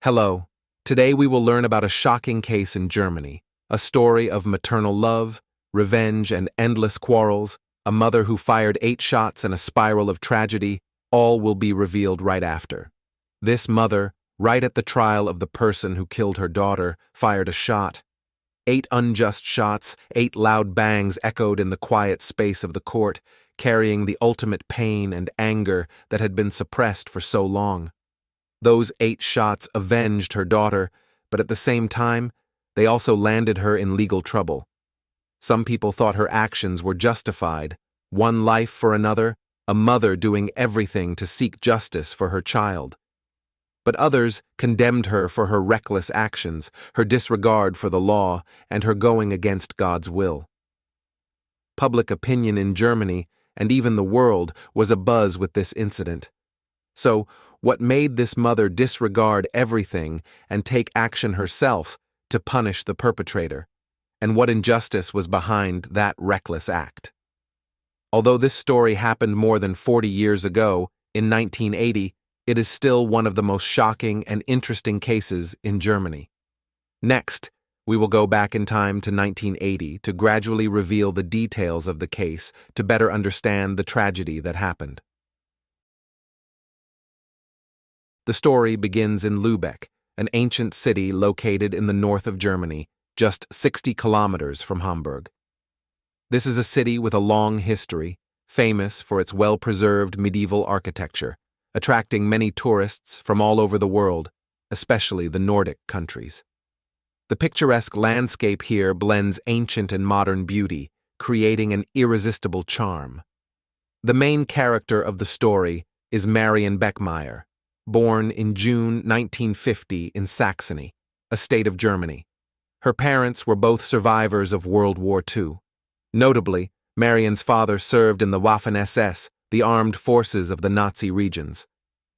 Hello. Today we will learn about a shocking case in Germany, a story of maternal love, revenge, and endless quarrels, a mother who fired 8 shots and a spiral of tragedy. All will be revealed right after. This mother, right at the trial of the person who killed her daughter, fired a shot. 8 unjust shots, 8 loud bangs echoed in the quiet space of the court, carrying the ultimate pain and anger that had been suppressed for so long. Those 8 shots avenged her daughter, but at the same time, they also landed her in legal trouble. Some people thought her actions were justified, one life for another, a mother doing everything to seek justice for her child. But others condemned her for her reckless actions, her disregard for the law, and her going against God's will. Public opinion in Germany, and even the world, was abuzz with this incident. So, what made this mother disregard everything and take action herself to punish the perpetrator? And what injustice was behind that reckless act? Although this story happened more than 40 years ago, in 1980, it is still one of the most shocking and interesting cases in Germany. Next, we will go back in time to 1980 to gradually reveal the details of the case to better understand the tragedy that happened. The story begins in Lübeck, an ancient city located in the north of Germany, just 60 kilometers from Hamburg. This is a city with a long history, famous for its well-preserved medieval architecture, attracting many tourists from all over the world, especially the Nordic countries. The picturesque landscape here blends ancient and modern beauty, creating an irresistible charm. The main character of the story is Marianne Bachmeyer, born in June 1950 in Saxony, a state of Germany. Her parents were both survivors of World War II. Notably, Marianne's father served in the Waffen-SS, the armed forces of the Nazi regions.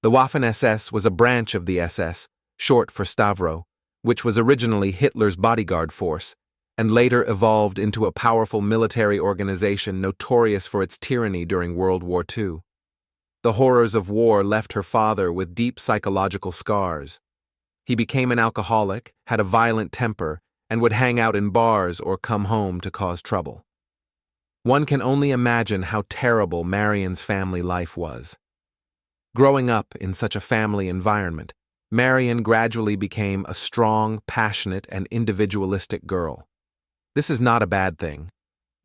The Waffen-SS was a branch of the SS, short for Stavro, which was originally Hitler's bodyguard force, and later evolved into a powerful military organization notorious for its tyranny during World War II. The horrors of war left her father with deep psychological scars. He became an alcoholic, had a violent temper, and would hang out in bars or come home to cause trouble. One can only imagine how terrible Marianne's family life was. Growing up in such a family environment, Marianne gradually became a strong, passionate, and individualistic girl. This is not a bad thing,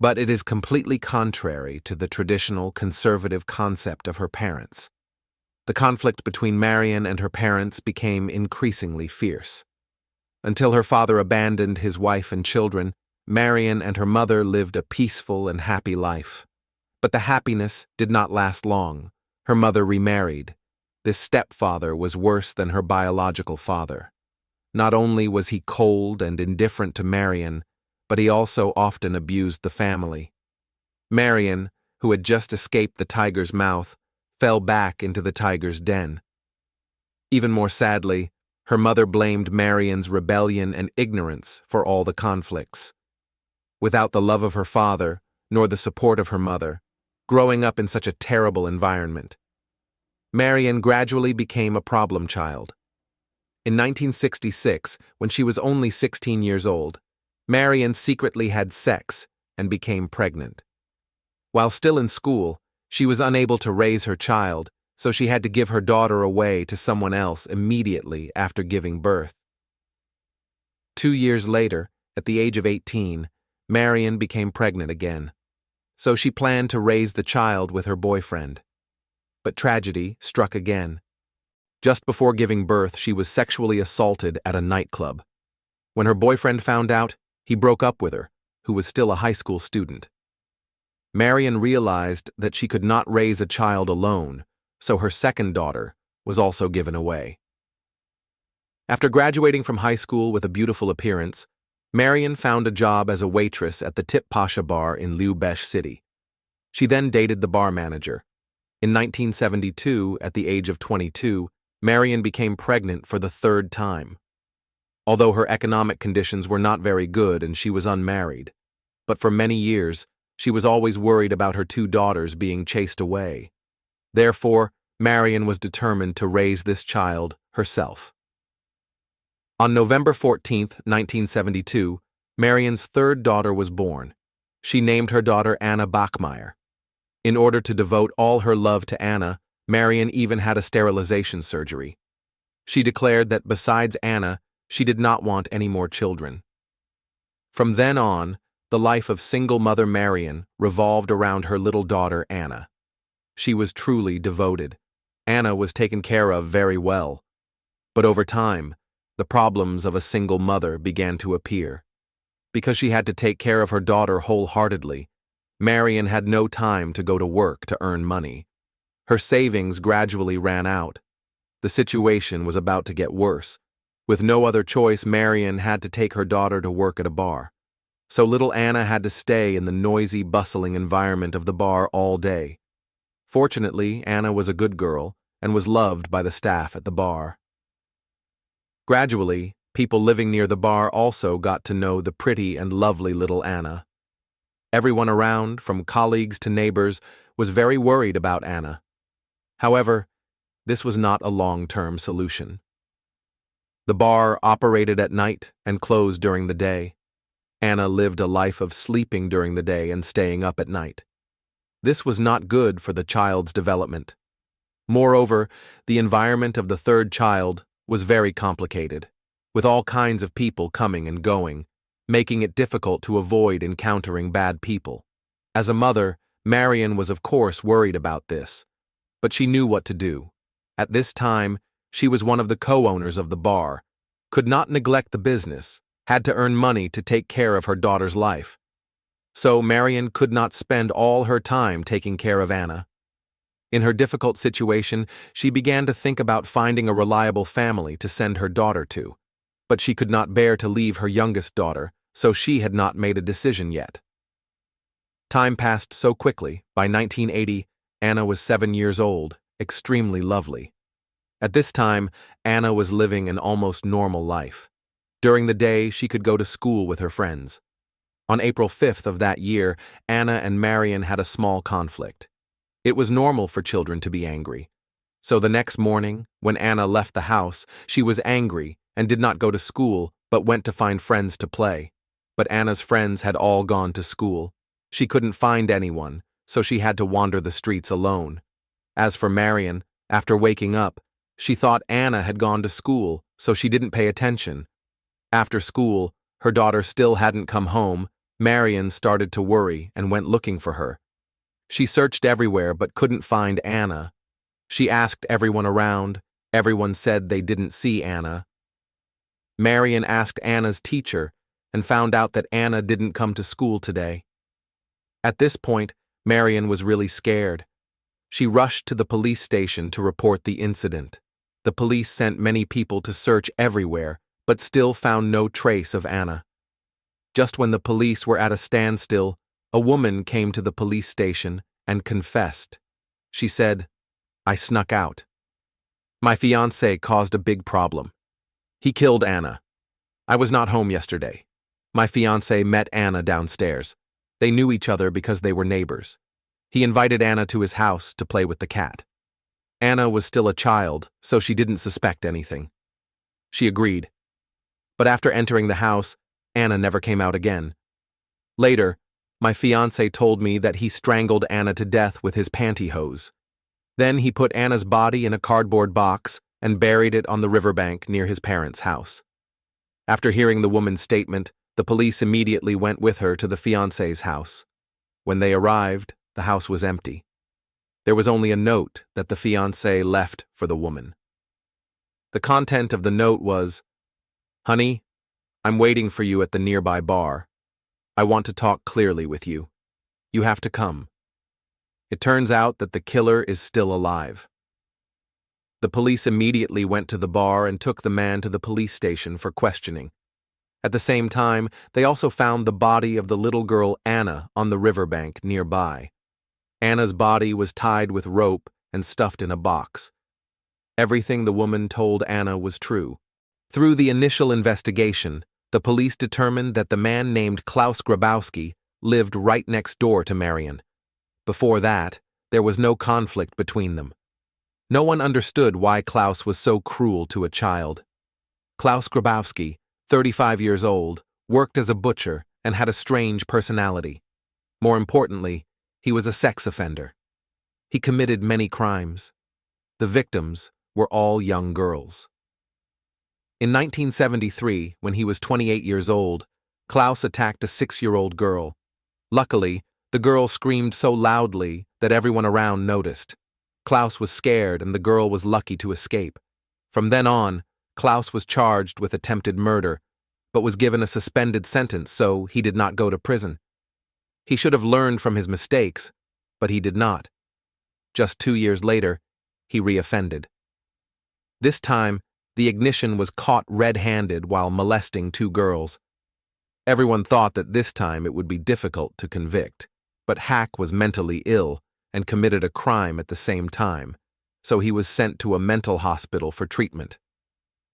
but it is completely contrary to the traditional conservative concept of her parents. The conflict between Marianne and her parents became increasingly fierce. Until her father abandoned his wife and children, Marianne and her mother lived a peaceful and happy life. But the happiness did not last long. Her mother remarried. This stepfather was worse than her biological father. Not only was he cold and indifferent to Marianne, but he also often abused the family. Marianne, who had just escaped the tiger's mouth, fell back into the tiger's den. Even more sadly, her mother blamed Marianne's rebellion and ignorance for all the conflicts. Without the love of her father, nor the support of her mother, growing up in such a terrible environment, Marianne gradually became a problem child. In 1966, when she was only 16 years old, Marianne secretly had sex and became pregnant. While still in school, she was unable to raise her child, so she had to give her daughter away to someone else immediately after giving birth. 2 years later, at the age of 18, Marianne became pregnant again, so she planned to raise the child with her boyfriend. But tragedy struck again. Just before giving birth, she was sexually assaulted at a nightclub. When her boyfriend found out, he broke up with her, who was still a high school student. Marianne realized that she could not raise a child alone, so her second daughter was also given away. After graduating from high school with a beautiful appearance, Marianne found a job as a waitress at the Tip Pasha bar in Lübeck City. She then dated the bar manager. In 1972, at the age of 22, Marianne became pregnant for the 3rd time. Although her economic conditions were not very good and she was unmarried, but for many years, she was always worried about her 2 daughters being chased away. Therefore, Marianne was determined to raise this child herself. On November 14, 1972, Marianne's third daughter was born. She named her daughter Anna Bachmeyer. In order to devote all her love to Anna, Marianne even had a sterilization surgery. She declared that besides Anna, she did not want any more children. From then on, the life of single mother Marianne revolved around her little daughter Anna. She was truly devoted. Anna was taken care of very well. But over time, the problems of a single mother began to appear. Because she had to take care of her daughter wholeheartedly, Marianne had no time to go to work to earn money. Her savings gradually ran out. The situation was about to get worse. With no other choice, Marianne had to take her daughter to work at a bar. So little Anna had to stay in the noisy, bustling environment of the bar all day. Fortunately, Anna was a good girl and was loved by the staff at the bar. Gradually, people living near the bar also got to know the pretty and lovely little Anna. Everyone around, from colleagues to neighbors, was very worried about Anna. However, this was not a long-term solution. The bar operated at night and closed during the day. Anna lived a life of sleeping during the day and staying up at night. This was not good for the child's development. Moreover, the environment of the third child was very complicated, with all kinds of people coming and going, making it difficult to avoid encountering bad people. As a mother, Marianne was of course worried about this, but she knew what to do. At this time, she was one of the co-owners of the bar, could not neglect the business, had to earn money to take care of her daughter's life. So Marianne could not spend all her time taking care of Anna. In her difficult situation, she began to think about finding a reliable family to send her daughter to, but she could not bear to leave her youngest daughter, so she had not made a decision yet. Time passed so quickly. By 1980, Anna was 7 years old, extremely lovely. At this time, Anna was living an almost normal life. During the day, she could go to school with her friends. On April 5th of that year, Anna and Marianne had a small conflict. It was normal for children to be angry. So the next morning, when Anna left the house, she was angry and did not go to school, but went to find friends to play. But Anna's friends had all gone to school. She couldn't find anyone, so she had to wander the streets alone. As for Marianne, after waking up, she thought Anna had gone to school, so she didn't pay attention. After school, her daughter still hadn't come home. Marianne started to worry and went looking for her. She searched everywhere but couldn't find Anna. She asked everyone around. Everyone said they didn't see Anna. Marianne asked Anna's teacher and found out that Anna didn't come to school today. At this point, Marianne was really scared. She rushed to the police station to report the incident. The police sent many people to search everywhere, but still found no trace of Anna. Just when the police were at a standstill, a woman came to the police station and confessed. She said, "I snuck out. My fiancé caused a big problem. He killed Anna. I was not home yesterday. My fiancé met Anna downstairs. They knew each other because they were neighbors. He invited Anna to his house to play with the cat. Anna was still a child, so she didn't suspect anything." She agreed. But after entering the house, Anna never came out again. Later, my fiancé told me that he strangled Anna to death with his pantyhose. Then he put Anna's body in a cardboard box and buried it on the riverbank near his parents' house. After hearing the woman's statement, the police immediately went with her to the fiancé's house. When they arrived, the house was empty. There was only a note that the fiancé left for the woman. The content of the note was, "Honey, I'm waiting for you at the nearby bar. I want to talk clearly with you. You have to come." It turns out that the killer is still alive. The police immediately went to the bar and took the man to the police station for questioning. At the same time, they also found the body of the little girl Anna on the riverbank nearby. Anna's body was tied with rope and stuffed in a box. Everything the woman told Anna was true. Through the initial investigation, the police determined that the man named Klaus Grabowski lived right next door to Marianne. Before that, there was no conflict between them. No one understood why Klaus was so cruel to a child. Klaus Grabowski, 35 years old, worked as a butcher and had a strange personality. More importantly, he was a sex offender. He committed many crimes. The victims were all young girls. In 1973, when he was 28 years old, Klaus attacked a 6-year-old girl. Luckily, the girl screamed so loudly that everyone around noticed. Klaus was scared and the girl was lucky to escape. From then on, Klaus was charged with attempted murder, but was given a suspended sentence so he did not go to prison. He should have learned from his mistakes, but he did not. Just 2 years later, he reoffended. This time, the ignition was caught red-handed while molesting 2 girls. Everyone thought that this time it would be difficult to convict, but Hack was mentally ill and committed a crime at the same time, so he was sent to a mental hospital for treatment.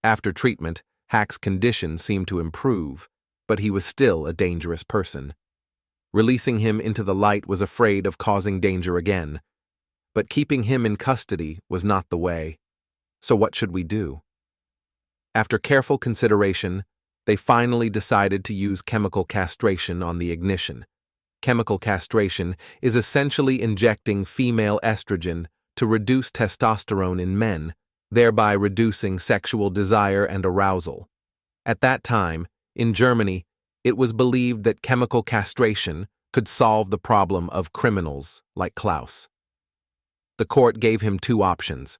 After treatment, Hack's condition seemed to improve, but he was still a dangerous person. Releasing him into the light was afraid of causing danger again, but keeping him in custody was not the way. So what should we do? After careful consideration, they finally decided to use chemical castration on the ignition. Chemical castration is essentially injecting female estrogen to reduce testosterone in men, thereby reducing sexual desire and arousal. At that time, in Germany, it was believed that chemical castration could solve the problem of criminals like Klaus. The court gave him 2 options.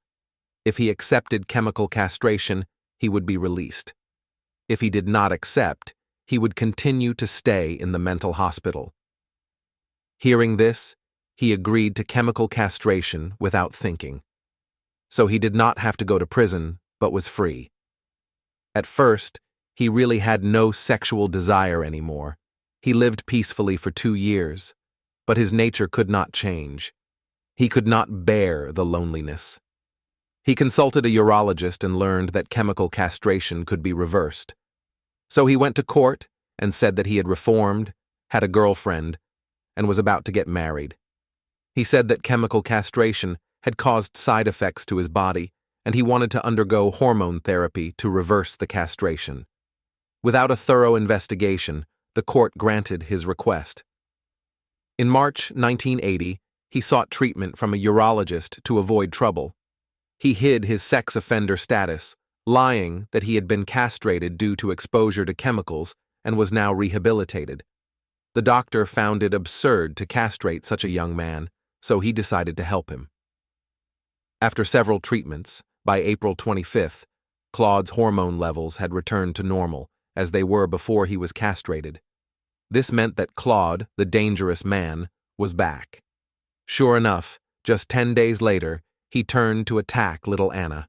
If he accepted chemical castration, he would be released. If he did not accept, he would continue to stay in the mental hospital. Hearing this, he agreed to chemical castration without thinking. So he did not have to go to prison, but was free. At first, he really had no sexual desire anymore. He lived peacefully for 2 years, but his nature could not change. He could not bear the loneliness. He consulted a urologist and learned that chemical castration could be reversed. So he went to court and said that he had reformed, had a girlfriend, and was about to get married. He said that chemical castration had caused side effects to his body, and he wanted to undergo hormone therapy to reverse the castration. Without a thorough investigation, the court granted his request. In March 1980, he sought treatment from a urologist to avoid trouble. He hid his sex offender status, lying that he had been castrated due to exposure to chemicals and was now rehabilitated. The doctor found it absurd to castrate such a young man, so he decided to help him. After several treatments, by April 25th, Claude's hormone levels had returned to normal, as they were before he was castrated. This meant that Claude, the dangerous man, was back. Sure enough, just 10 days later, he turned to attack little Anna.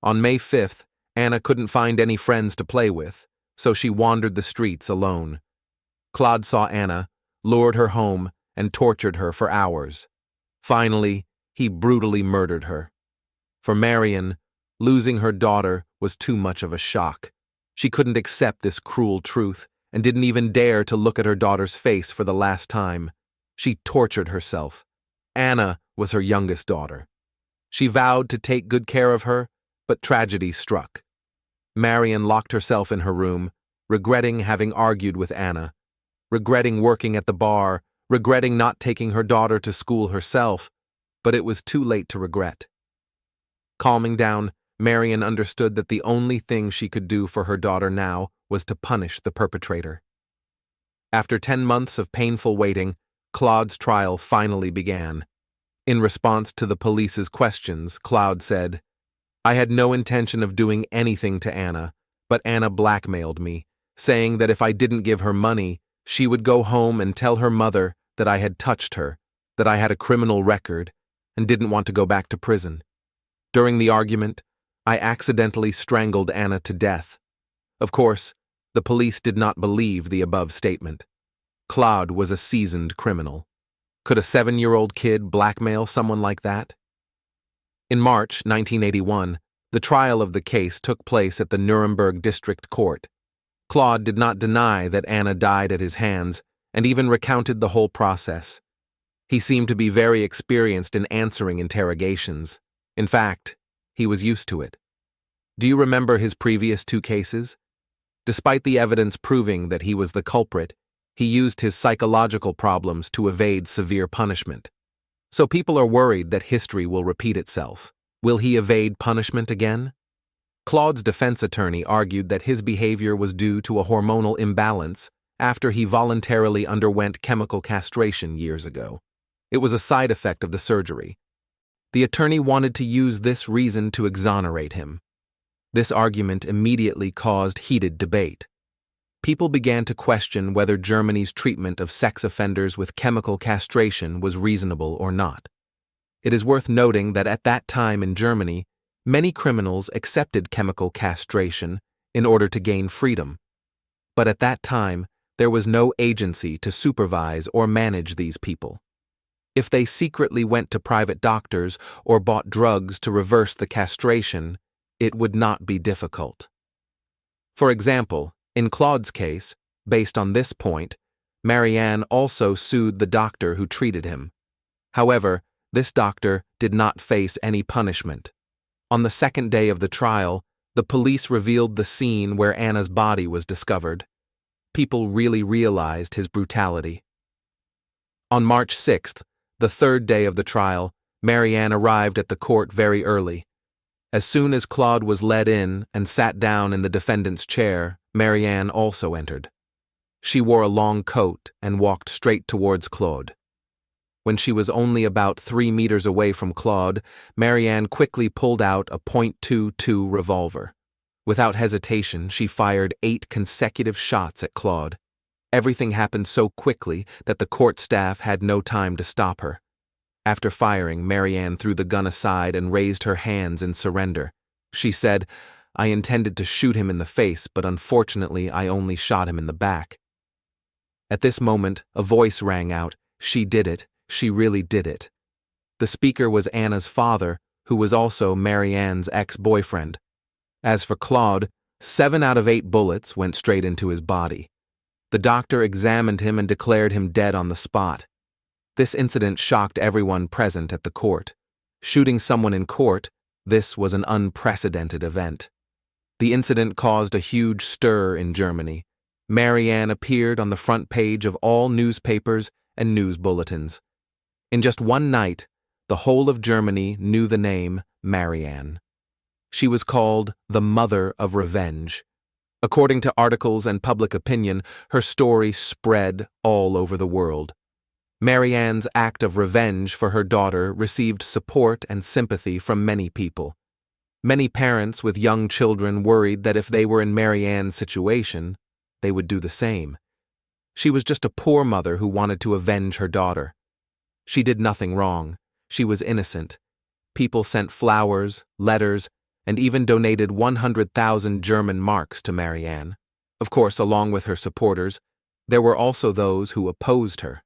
On May 5th, Anna couldn't find any friends to play with, so she wandered the streets alone. Claude saw Anna, lured her home, and tortured her for hours. Finally, he brutally murdered her. For Marianne, losing her daughter was too much of a shock. She couldn't accept this cruel truth and didn't even dare to look at her daughter's face for the last time. She tortured herself. Anna was her youngest daughter. She vowed to take good care of her, but tragedy struck. Marianne locked herself in her room, regretting having argued with Anna, regretting working at the bar, regretting not taking her daughter to school herself, but it was too late to regret. Calming down, Marianne understood that the only thing she could do for her daughter now was to punish the perpetrator. After 10 months of painful waiting, Claude's trial finally began. In response to the police's questions, Claude said, "I had no intention of doing anything to Anna, but Anna blackmailed me, saying that if I didn't give her money, she would go home and tell her mother that I had touched her, that I had a criminal record, and didn't want to go back to prison. During the argument, I accidentally strangled Anna to death." Of course, the police did not believe the above statement. Claude was a seasoned criminal. Could a 7-year-old kid blackmail someone like that? In March 1981, the trial of the case took place at the Nuremberg District Court. Claude did not deny that Anna died at his hands and even recounted the whole process. He seemed to be very experienced in answering interrogations. In fact, he was used to it. Do you remember his previous two cases? Despite the evidence proving that he was the culprit, he used his psychological problems to evade severe punishment. So people are worried that history will repeat itself. Will he evade punishment again? Claude's defense attorney argued that his behavior was due to a hormonal imbalance after he voluntarily underwent chemical castration years ago. It was a side effect of the surgery. The attorney wanted to use this reason to exonerate him. This argument immediately caused heated debate. People began to question whether Germany's treatment of sex offenders with chemical castration was reasonable or not. It is worth noting that at that time in Germany, many criminals accepted chemical castration in order to gain freedom. But at that time, there was no agency to supervise or manage these people. If they secretly went to private doctors or bought drugs to reverse the castration, it would not be difficult. For example, in Claude's case, based on this point, Marianne also sued the doctor who treated him. However, this doctor did not face any punishment. On the second day of the trial, the police revealed the scene where Anna's body was discovered. People really realized his brutality. On March 6th, the third day of the trial, Marianne arrived at the court very early. As soon as Claude was led in and sat down in the defendant's chair, Marianne also entered. She wore a long coat and walked straight towards Claude. When she was only about 3 meters away from Claude, Marianne quickly pulled out a .22 revolver. Without hesitation, she fired 8 consecutive shots at Claude. Everything happened so quickly that the court staff had no time to stop her. After firing, Marianne threw the gun aside and raised her hands in surrender. She said, "I intended to shoot him in the face, but unfortunately I only shot him in the back." At this moment, a voice rang out, "She did it. She really did it." The speaker was Anna's father, who was also Marianne's ex-boyfriend. As for Claude, 7 out of 8 bullets went straight into his body. The doctor examined him and declared him dead on the spot. This incident shocked everyone present at the court. Shooting someone in court, this was an unprecedented event. The incident caused a huge stir in Germany. Marianne appeared on the front page of all newspapers and news bulletins. In just one night, the whole of Germany knew the name Marianne. She was called the Mother of Revenge. According to articles and public opinion, her story spread all over the world. Marianne's act of revenge for her daughter received support and sympathy from many people. Many parents with young children worried that if they were in Marianne's situation, they would do the same. She was just a poor mother who wanted to avenge her daughter. She did nothing wrong. She was innocent. People sent flowers, letters, and even donated 100,000 German marks to Marianne. Of course, along with her supporters, there were also those who opposed her.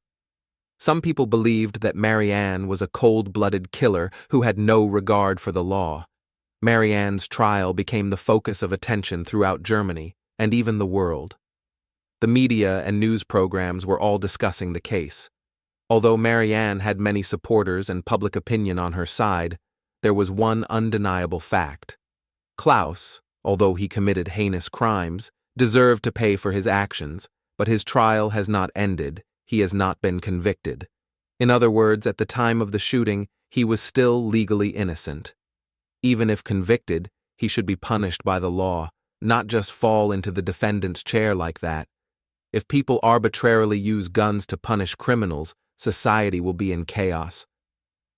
Some people believed that Marianne was a cold-blooded killer who had no regard for the law. Marianne's trial became the focus of attention throughout Germany and even the world. The media and news programs were all discussing the case. Although Marianne had many supporters and public opinion on her side, there was one undeniable fact. Klaus, although he committed heinous crimes, deserved to pay for his actions, but his trial has not ended. He has not been convicted. In other words, at the time of the shooting, he was still legally innocent. Even if convicted, he should be punished by the law, not just fall into the defendant's chair like that. If people arbitrarily use guns to punish criminals, society will be in chaos.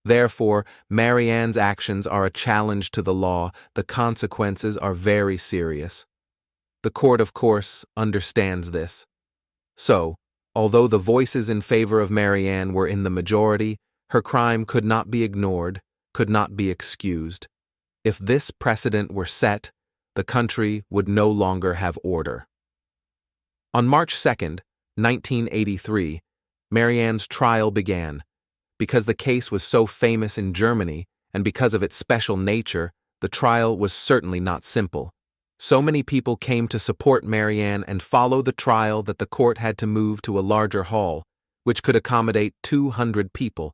Therefore, Marianne's actions are a challenge to the law. The consequences are very serious. The court, of course, understands this. So, although the voices in favor of Marianne were in the majority, her crime could not be ignored, could not be excused. If this precedent were set, the country would no longer have order. On March 2nd, 1983, Marianne's trial began. Because the case was so famous in Germany, and because of its special nature, the trial was certainly not simple. So many people came to support Marianne and follow the trial that the court had to move to a larger hall, which could accommodate 200 people.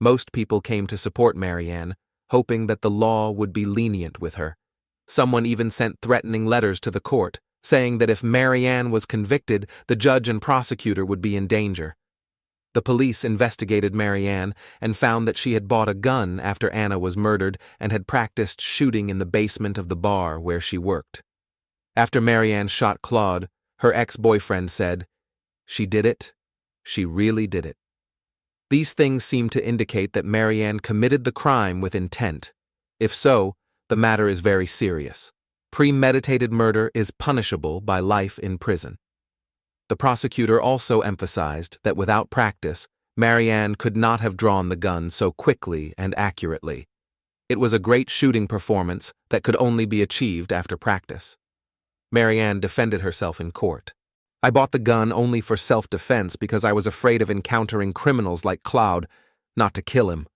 Most people came to support Marianne, hoping that the law would be lenient with her. Someone even sent threatening letters to the court, saying that if Marianne was convicted, the judge and prosecutor would be in danger. The police investigated Marianne and found that she had bought a gun after Anna was murdered and had practiced shooting in the basement of the bar where she worked. After Marianne shot Claude, her ex-boyfriend said, "She did it. She really did it." These things seem to indicate that Marianne committed the crime with intent. If so, the matter is very serious. Premeditated murder is punishable by life in prison. The prosecutor also emphasized that without practice, Marianne could not have drawn the gun so quickly and accurately. It was a great shooting performance that could only be achieved after practice. Marianne defended herself in court. "I bought the gun only for self-defense because I was afraid of encountering criminals like Claude, not to kill him.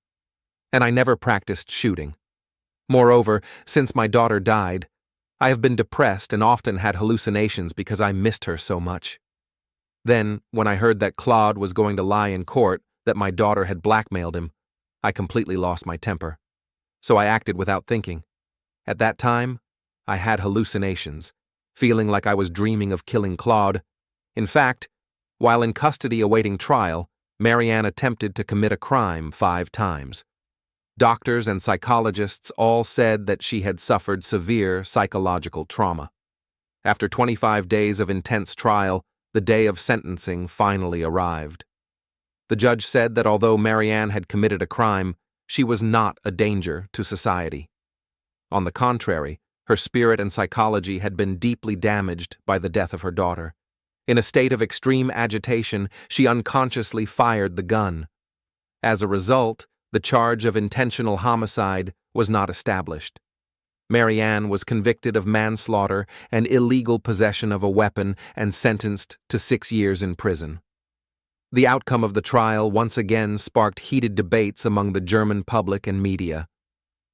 And I never practiced shooting. Moreover, since my daughter died, I have been depressed and often had hallucinations because I missed her so much. Then, when I heard that Claude was going to lie in court, that my daughter had blackmailed him, I completely lost my temper. So I acted without thinking. At that time, I had hallucinations, feeling like I was dreaming of killing Claude. In fact, while in custody awaiting trial, Marianne attempted to commit a crime 5 times. Doctors and psychologists all said that she had suffered severe psychological trauma. After 25 days of intense trial, the day of sentencing finally arrived. The judge said that although Marianne had committed a crime, she was not a danger to society. On the contrary, her spirit and psychology had been deeply damaged by the death of her daughter. In a state of extreme agitation, she unconsciously fired the gun. As a result, the charge of intentional homicide was not established. Marianne was convicted of manslaughter and illegal possession of a weapon and sentenced to 6 years in prison. The outcome of the trial once again sparked heated debates among the German public and media.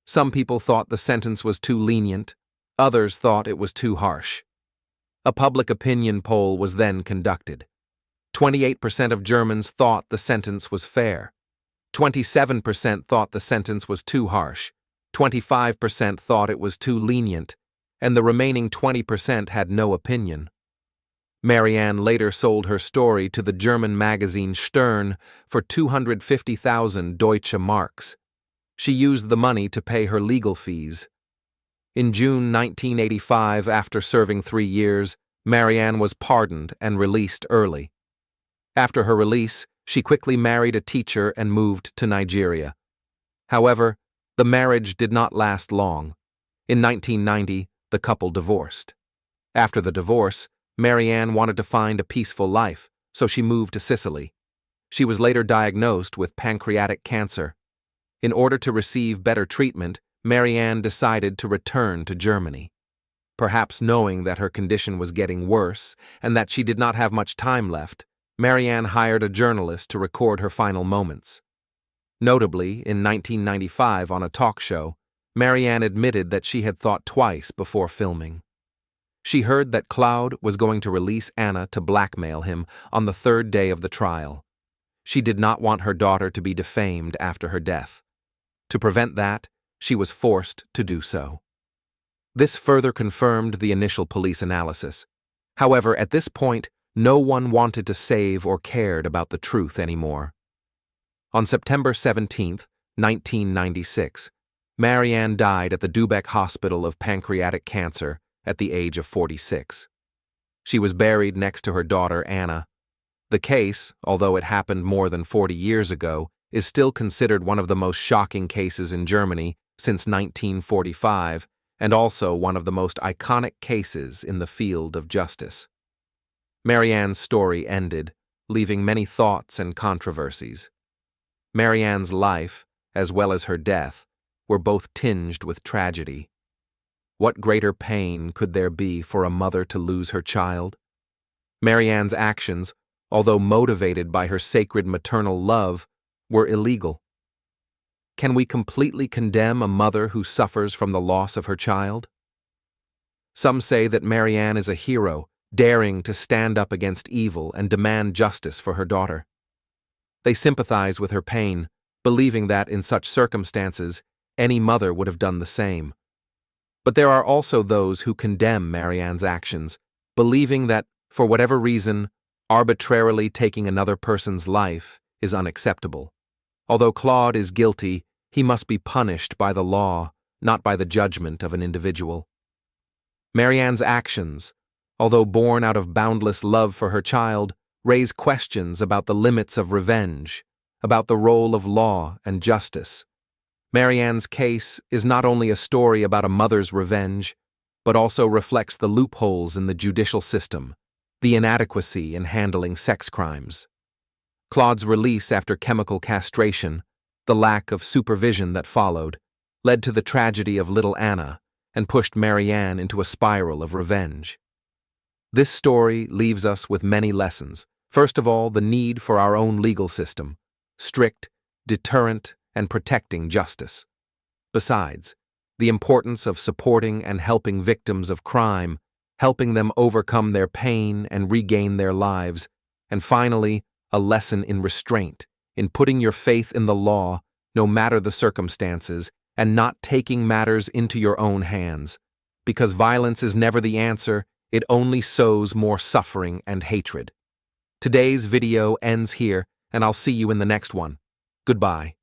Some people thought the sentence was too lenient, others thought it was too harsh. A public opinion poll was then conducted. 28% of Germans thought the sentence was fair. 27% thought the sentence was too harsh. 25% thought it was too lenient, and the remaining 20% had no opinion. Marianne later sold her story to the German magazine Stern for 250,000 Deutsche Marks. She used the money to pay her legal fees. In June 1985, after serving 3 years, Marianne was pardoned and released early. After her release, she quickly married a teacher and moved to Nigeria. However, the marriage did not last long. In 1990, the couple divorced. After the divorce, Marianne wanted to find a peaceful life, so she moved to Sicily. She was later diagnosed with pancreatic cancer. In order to receive better treatment, Marianne decided to return to Germany. Perhaps knowing that her condition was getting worse and that she did not have much time left, Marianne hired a journalist to record her final moments. Notably, in 1995 on a talk show, Marianne admitted that she had thought twice before filming. She heard that Claude was going to release Anna to blackmail him on the 3rd day of the trial. She did not want her daughter to be defamed after her death. To prevent that, she was forced to do so. This further confirmed the initial police analysis. However, at this point, no one wanted to save or cared about the truth anymore. On September 17, 1996, Marianne died at the Lübeck Hospital of Pancreatic Cancer at the age of 46. She was buried next to her daughter Anna. The case, although it happened more than 40 years ago, is still considered one of the most shocking cases in Germany since 1945, and also one of the most iconic cases in the field of justice. Marianne's story ended, leaving many thoughts and controversies. Marianne's life, as well as her death, were both tinged with tragedy. What greater pain could there be for a mother to lose her child? Marianne's actions, although motivated by her sacred maternal love, were illegal. Can we completely condemn a mother who suffers from the loss of her child? Some say that Marianne is a hero, daring to stand up against evil and demand justice for her daughter. They sympathize with her pain, believing that in such circumstances, any mother would have done the same. But there are also those who condemn Marianne's actions, believing that, for whatever reason, arbitrarily taking another person's life is unacceptable. Although Claude is guilty, he must be punished by the law, not by the judgment of an individual. Marianne's actions, although born out of boundless love for her child, raise questions about the limits of revenge, about the role of law and justice. Marianne's case is not only a story about a mother's revenge, but also reflects the loopholes in the judicial system, the inadequacy in handling sex crimes. Claude's release after chemical castration, the lack of supervision that followed, led to the tragedy of little Anna and pushed Marianne into a spiral of revenge. This story leaves us with many lessons. First of all, the need for our own legal system, strict, deterrent, and protecting justice. Besides, the importance of supporting and helping victims of crime, helping them overcome their pain and regain their lives, and finally, a lesson in restraint, in putting your faith in the law, no matter the circumstances, and not taking matters into your own hands. Because violence is never the answer, it only sows more suffering and hatred. Today's video ends here, and I'll see you in the next one. Goodbye.